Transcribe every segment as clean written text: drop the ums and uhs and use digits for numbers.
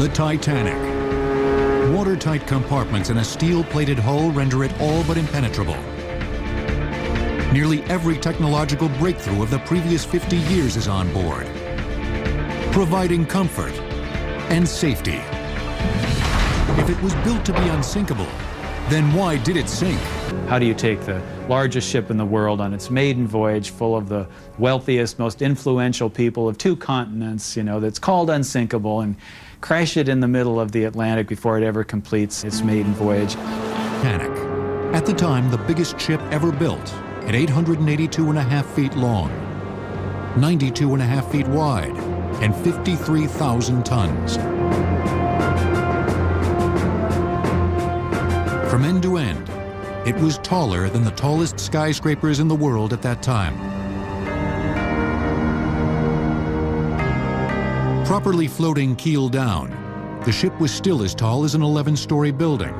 The Titanic. Watertight compartments in a steel-plated hull render it all but impenetrable. Nearly every technological breakthrough of the previous 50 years is on board, providing comfort and safety. If it was built to be unsinkable, then why did it sink? How do you take the largest ship in the world on its maiden voyage, full of the wealthiest, most influential people of 2 continents, that's called unsinkable, and crash it in the middle of the Atlantic before it ever completes its maiden voyage? Titanic, at the time the biggest ship ever built, at 882.5 feet long, 92.5 feet wide, and 53,000 tons. From end to end, it was taller than the tallest skyscrapers in the world at that time. Properly floating keel down, the ship was still as tall as an 11-story building.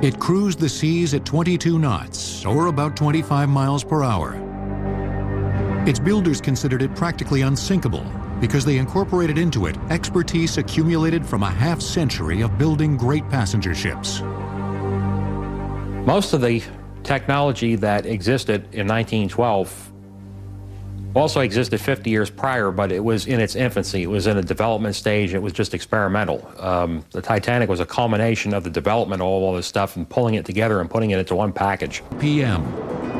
It cruised the seas at 22 knots, or about 25 miles per hour. Its builders considered it practically unsinkable because they incorporated into it expertise accumulated from a half-century of building great passenger ships. Most of the technology that existed in 1912 also existed 50 years prior, but it was in its infancy. It was in a development stage. It was just experimental. The Titanic was a culmination of the development of all this stuff and pulling it together and putting it into one package. PM,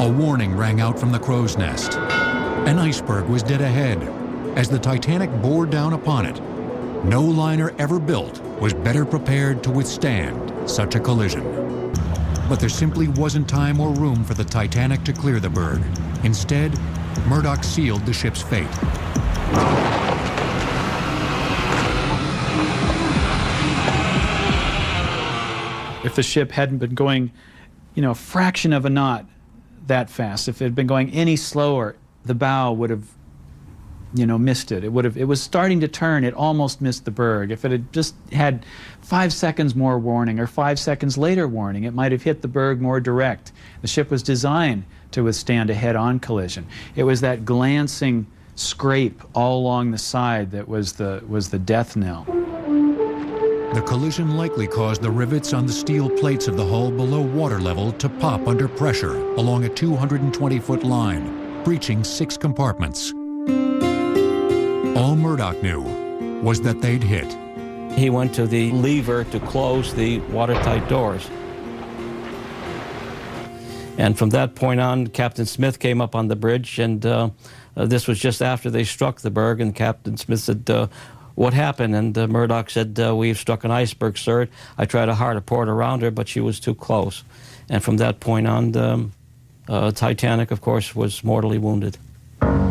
a warning rang out from the crow's nest. An iceberg was dead ahead as the Titanic bore down upon it. No liner ever built was better prepared to withstand such a collision. But there simply wasn't time or room for the Titanic to clear the berg. Instead, Murdoch sealed the ship's fate. If the ship hadn't been going, a fraction of a knot that fast, if it had been going any slower, the bow would have, missed it. It was starting to turn, it almost missed the berg. If it had just had 5 seconds more warning or 5 seconds later warning, it might have hit the berg more direct. The ship was designed to withstand a head-on collision. It was that glancing scrape all along the side that was the death knell. The collision likely caused the rivets on the steel plates of the hull below water level to pop under pressure along a 220-foot line, breaching 6 compartments. All Murdoch knew was that they'd hit. He went to the lever to close the watertight doors. And from that point on, Captain Smith came up on the bridge, and this was just after they struck the berg, and Captain Smith said, "What happened?" And Murdoch said, "We've struck an iceberg, sir. I tried hard to port around her, but she was too close." And from that point on, the Titanic, of course, was mortally wounded.